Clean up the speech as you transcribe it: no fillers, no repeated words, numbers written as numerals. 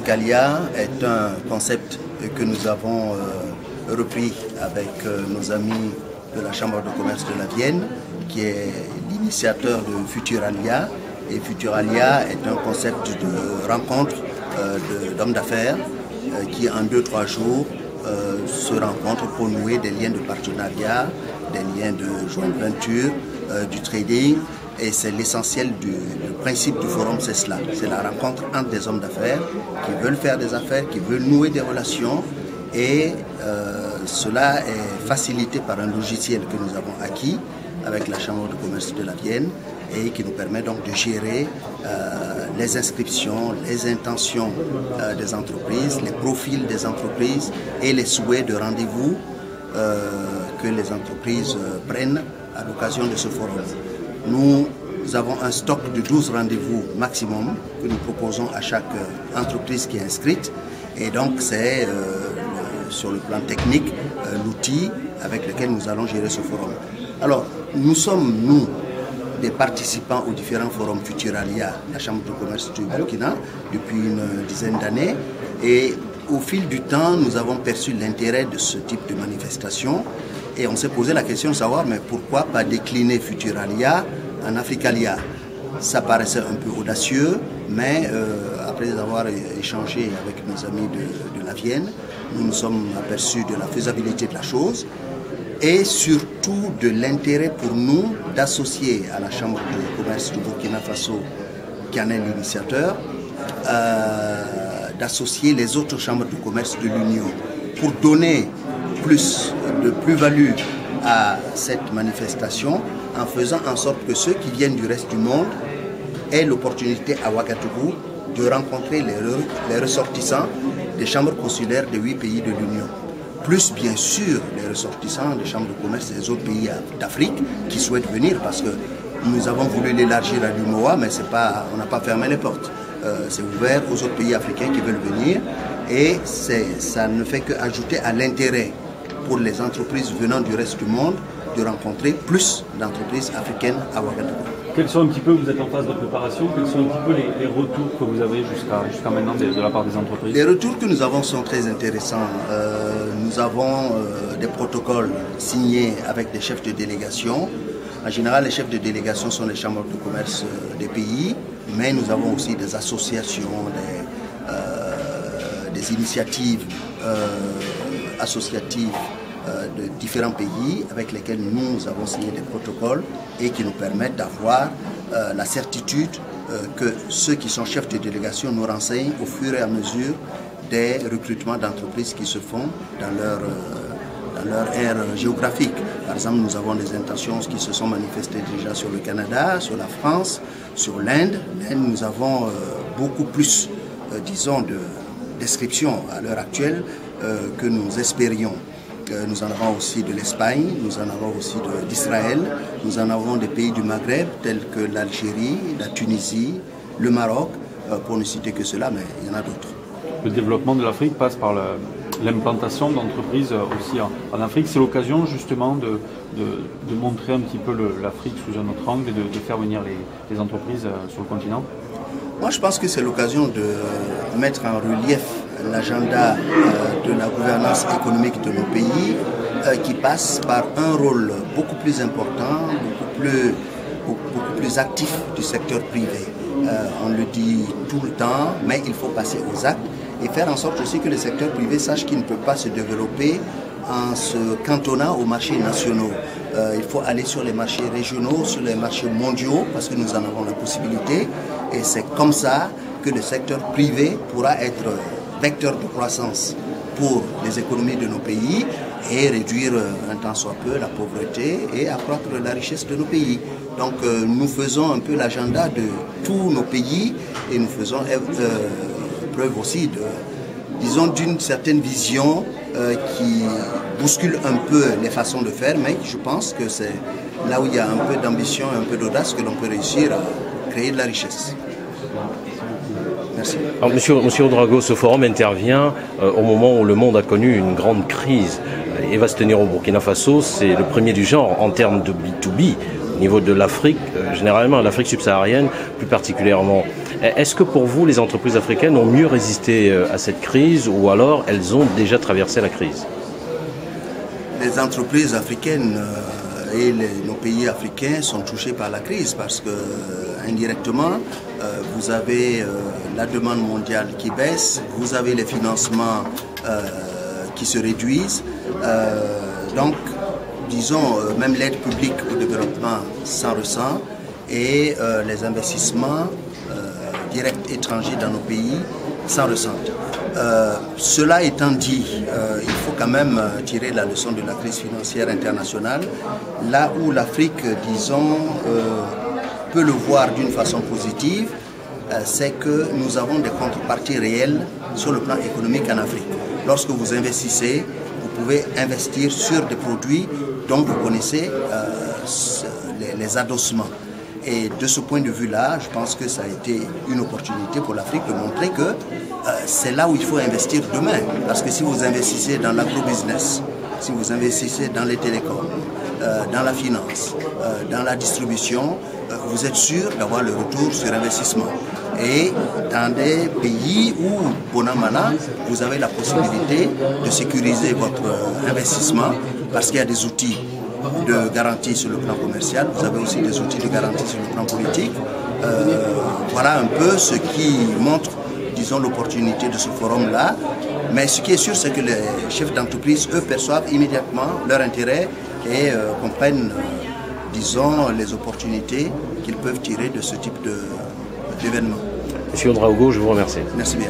Africalia est un concept que nous avons repris avec nos amis de la Chambre de commerce de la Vienne, qui est l'initiateur de Futuralia. Et Futuralia est un concept de rencontre d'hommes d'affaires qui, en 2-3 jours, se rencontrent pour nouer des liens de partenariat, des liens de joint venture, du trading. Et c'est l'essentiel du principe du forum, c'est cela. C'est la rencontre entre des hommes d'affaires qui veulent faire des affaires, qui veulent nouer des relations. Et cela est facilité par un logiciel que nous avons acquis avec la Chambre de commerce de la Vienne et qui nous permet donc de gérer les inscriptions, les intentions des entreprises, les profils des entreprises et les souhaits de rendez-vous que les entreprises prennent à l'occasion de ce forum. Nous avons un stock de 12 rendez-vous maximum que nous proposons à chaque entreprise qui est inscrite. Et donc c'est sur le plan technique l'outil avec lequel nous allons gérer ce forum. Alors nous sommes, nous, des participants aux différents forums Futuralia, la Chambre de commerce du Burkina, depuis une dizaine d'années. Et au fil du temps, nous avons perçu l'intérêt de ce type de manifestation. Et on s'est posé la question de savoir, mais pourquoi pas décliner Futuralia en Africalia? Ça paraissait un peu audacieux, mais après avoir échangé avec nos amis de la Vienne, nous nous sommes aperçus de la faisabilité de la chose et surtout de l'intérêt pour nous d'associer à la Chambre de commerce du Burkina Faso, qui en est l'initiateur, d'associer les autres chambres de commerce de l'Union pour donner plus-value à cette manifestation en faisant en sorte que ceux qui viennent du reste du monde aient l'opportunité à Ouagadougou de rencontrer les ressortissants des chambres consulaires des 8 pays de l'Union. Plus bien sûr les ressortissants des chambres de commerce des autres pays d'Afrique qui souhaitent venir parce que nous avons voulu l'élargir à l'UMOA, mais on n'a pas fermé les portes. C'est ouvert aux autres pays africains qui veulent venir et ça ne fait qu'ajouter à l'intérêt pour les entreprises venant du reste du monde de rencontrer plus d'entreprises africaines à Ouagadougou. Quels sont un petit peu, vous êtes en phase de préparation, quels sont un petit peu les retours que vous avez jusqu'à maintenant de la part des entreprises? Les retours que nous avons sont très intéressants. Nous avons des protocoles signés avec des chefs de délégation. En général, les chefs de délégation sont les chambres de commerce des pays, mais nous avons aussi des associations, des initiatives associatives de différents pays avec lesquels nous avons signé des protocoles et qui nous permettent d'avoir la certitude que ceux qui sont chefs de délégation nous renseignent au fur et à mesure des recrutements d'entreprises qui se font dans leur aire géographique. Par exemple, nous avons des intentions qui se sont manifestées déjà sur le Canada, sur la France, sur l'Inde. L'Inde, nous avons beaucoup plus, disons, d'inscriptions à l'heure actuelle que nous espérions. Nous en avons aussi de l'Espagne, nous en avons aussi d'Israël, nous en avons des pays du Maghreb tels que l'Algérie, la Tunisie, le Maroc, pour ne citer que cela, mais il y en a d'autres. Le développement de l'Afrique passe par l'implantation d'entreprises aussi en Afrique. C'est l'occasion justement de montrer un petit peu l'Afrique sous un autre angle et de faire venir les entreprises sur le continent. Moi, je pense que c'est l'occasion de mettre en relief l'agenda de la gouvernance économique de nos pays qui passe par un rôle beaucoup plus important, beaucoup plus actif du secteur privé. On le dit tout le temps, mais il faut passer aux actes et faire en sorte aussi que le secteur privé sache qu'il ne peut pas se développer en se cantonnant aux marchés nationaux. Il faut aller sur les marchés régionaux, sur les marchés mondiaux, parce que nous en avons la possibilité. Et c'est comme ça que le secteur privé pourra être vecteur de croissance pour les économies de nos pays et réduire un tant soit peu la pauvreté et accroître la richesse de nos pays. Donc nous faisons un peu l'agenda de tous nos pays et nous faisons preuve aussi d'une certaine vision qui bouscule un peu les façons de faire, mais je pense que c'est là où il y a un peu d'ambition et un peu d'audace que l'on peut réussir à créer de la richesse. Merci. Alors, Monsieur Ouedraogo, ce forum intervient au moment où le monde a connu une grande crise et va se tenir au Burkina Faso. C'est le premier du genre en termes de B2B au niveau de l'Afrique, généralement l'Afrique subsaharienne, plus particulièrement Est-ce que pour vous, les entreprises africaines ont mieux résisté à cette crise ou alors elles ont déjà traversé la crise? Les entreprises africaines et nos pays africains sont touchés par la crise parce que indirectement, vous avez la demande mondiale qui baisse, vous avez les financements qui se réduisent. Donc, disons, même l'aide publique au développement s'en ressent et les investissements directs étrangers dans nos pays s'en ressentent. Cela étant dit, il faut quand même tirer la leçon de la crise financière internationale, là où l'Afrique, disons, peut le voir d'une façon positive, c'est que nous avons des contreparties réelles sur le plan économique en Afrique. Lorsque vous investissez, vous pouvez investir sur des produits dont vous connaissez les adossements. Et de ce point de vue-là, je pense que ça a été une opportunité pour l'Afrique de montrer que c'est là où il faut investir demain. Parce que si vous investissez dans l'agro-business, si vous investissez dans les télécoms, dans la finance, dans la distribution, vous êtes sûr d'avoir le retour sur investissement. Et dans des pays où, bonamana, vous avez la possibilité de sécuriser votre investissement parce qu'il y a des outils de garantie sur le plan commercial, vous avez aussi des outils de garantie sur le plan politique. Voilà un peu ce qui montre, disons, l'opportunité de ce forum-là. Mais ce qui est sûr, c'est que les chefs d'entreprise, eux, perçoivent immédiatement leur intérêt et comprennent, disons, les opportunités qu'ils peuvent tirer de ce type d'événement. Monsieur Ouedraogo, je vous remercie. Merci bien.